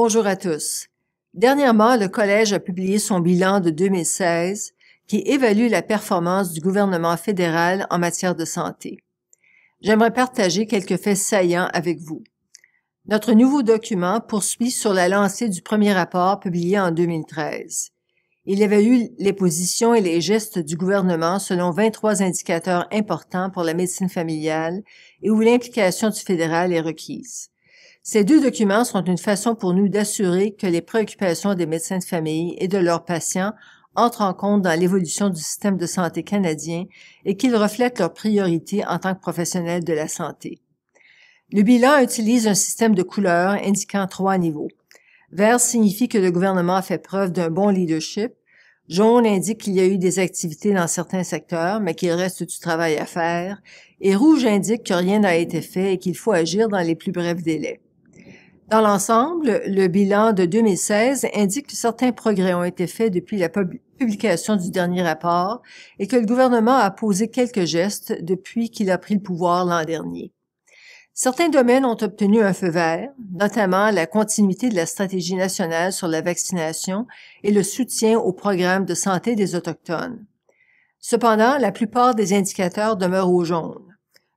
Bonjour à tous. Dernièrement, le Collège a publié son bilan de 2016 qui évalue la performance du gouvernement fédéral en matière de santé. J'aimerais partager quelques faits saillants avec vous. Notre nouveau document poursuit sur la lancée du premier rapport publié en 2013. Il évalue les positions et les gestes du gouvernement selon 23 indicateurs importants pour la médecine familiale et où l'implication du fédéral est requise. Ces deux documents sont une façon pour nous d'assurer que les préoccupations des médecins de famille et de leurs patients entrent en compte dans l'évolution du système de santé canadien et qu'ils reflètent leurs priorités en tant que professionnels de la santé. Le bilan utilise un système de couleurs indiquant 3 niveaux. Vert signifie que le gouvernement a fait preuve d'un bon leadership. Jaune indique qu'il y a eu des activités dans certains secteurs, mais qu'il reste du travail à faire. Et rouge indique que rien n'a été fait et qu'il faut agir dans les plus brefs délais. Dans l'ensemble, le bilan de 2016 indique que certains progrès ont été faits depuis la publication du dernier rapport et que le gouvernement a posé quelques gestes depuis qu'il a pris le pouvoir l'an dernier. Certains domaines ont obtenu un feu vert, notamment la continuité de la stratégie nationale sur la vaccination et le soutien au programme de santé des Autochtones. Cependant, la plupart des indicateurs demeurent au jaune,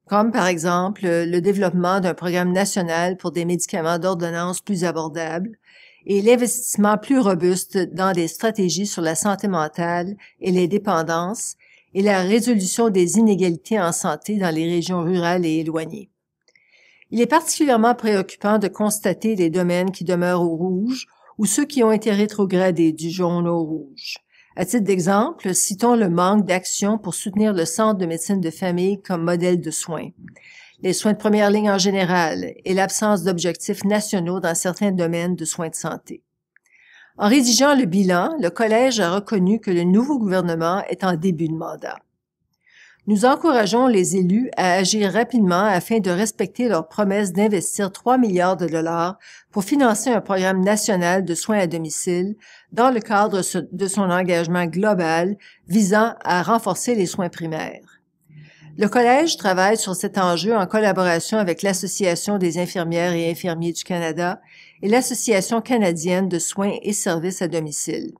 comme par exemple le développement d'un programme national pour des médicaments d'ordonnance plus abordables et l'investissement plus robuste dans des stratégies sur la santé mentale et les dépendances et la résolution des inégalités en santé dans les régions rurales et éloignées. Il est particulièrement préoccupant de constater les domaines qui demeurent au rouge ou ceux qui ont été rétrogradés du jaune au rouge. À titre d'exemple, citons le manque d'action pour soutenir le Centre de médecine de famille comme modèle de soins, les soins de première ligne en général et l'absence d'objectifs nationaux dans certains domaines de soins de santé. En rédigeant le bilan, le Collège a reconnu que le nouveau gouvernement est en début de mandat. Nous encourageons les élus à agir rapidement afin de respecter leur promesse d'investir 3 milliards de dollars pour financer un programme national de soins à domicile dans le cadre de son engagement global visant à renforcer les soins primaires. Le Collège travaille sur cet enjeu en collaboration avec l'Association des infirmières et infirmiers du Canada et l'Association canadienne de soins et services à domicile.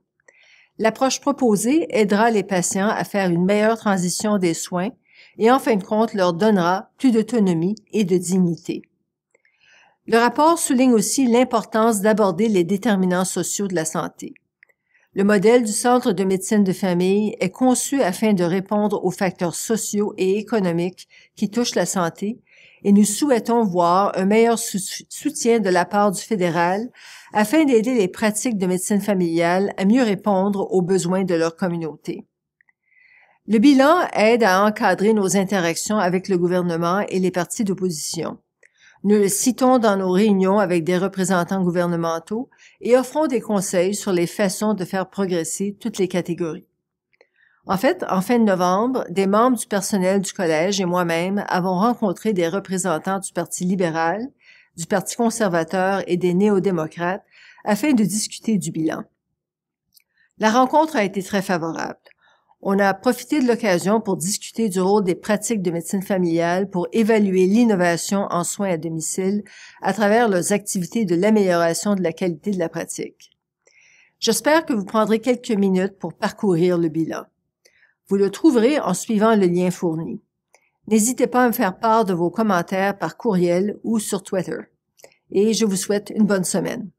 L'approche proposée aidera les patients à faire une meilleure transition des soins et en fin de compte leur donnera plus d'autonomie et de dignité. Le rapport souligne aussi l'importance d'aborder les déterminants sociaux de la santé. Le modèle du Centre de médecine de famille est conçu afin de répondre aux facteurs sociaux et économiques qui touchent la santé et nous souhaitons voir un meilleur soutien de la part du fédéral afin d'aider les pratiques de médecine familiale à mieux répondre aux besoins de leur communauté. Le bilan aide à encadrer nos interactions avec le gouvernement et les partis d'opposition. Nous le citons dans nos réunions avec des représentants gouvernementaux et offrons des conseils sur les façons de faire progresser toutes les catégories. En fait, en fin de novembre, des membres du personnel du Collège et moi-même avons rencontré des représentants du Parti libéral, du Parti conservateur et des néo-démocrates afin de discuter du bilan. La rencontre a été très favorable. On a profité de l'occasion pour discuter du rôle des pratiques de médecine familiale pour évaluer l'innovation en soins à domicile à travers leurs activités de l'amélioration de la qualité de la pratique. J'espère que vous prendrez quelques minutes pour parcourir le bilan. Vous le trouverez en suivant le lien fourni. N'hésitez pas à me faire part de vos commentaires par courriel ou sur Twitter. Et je vous souhaite une bonne semaine.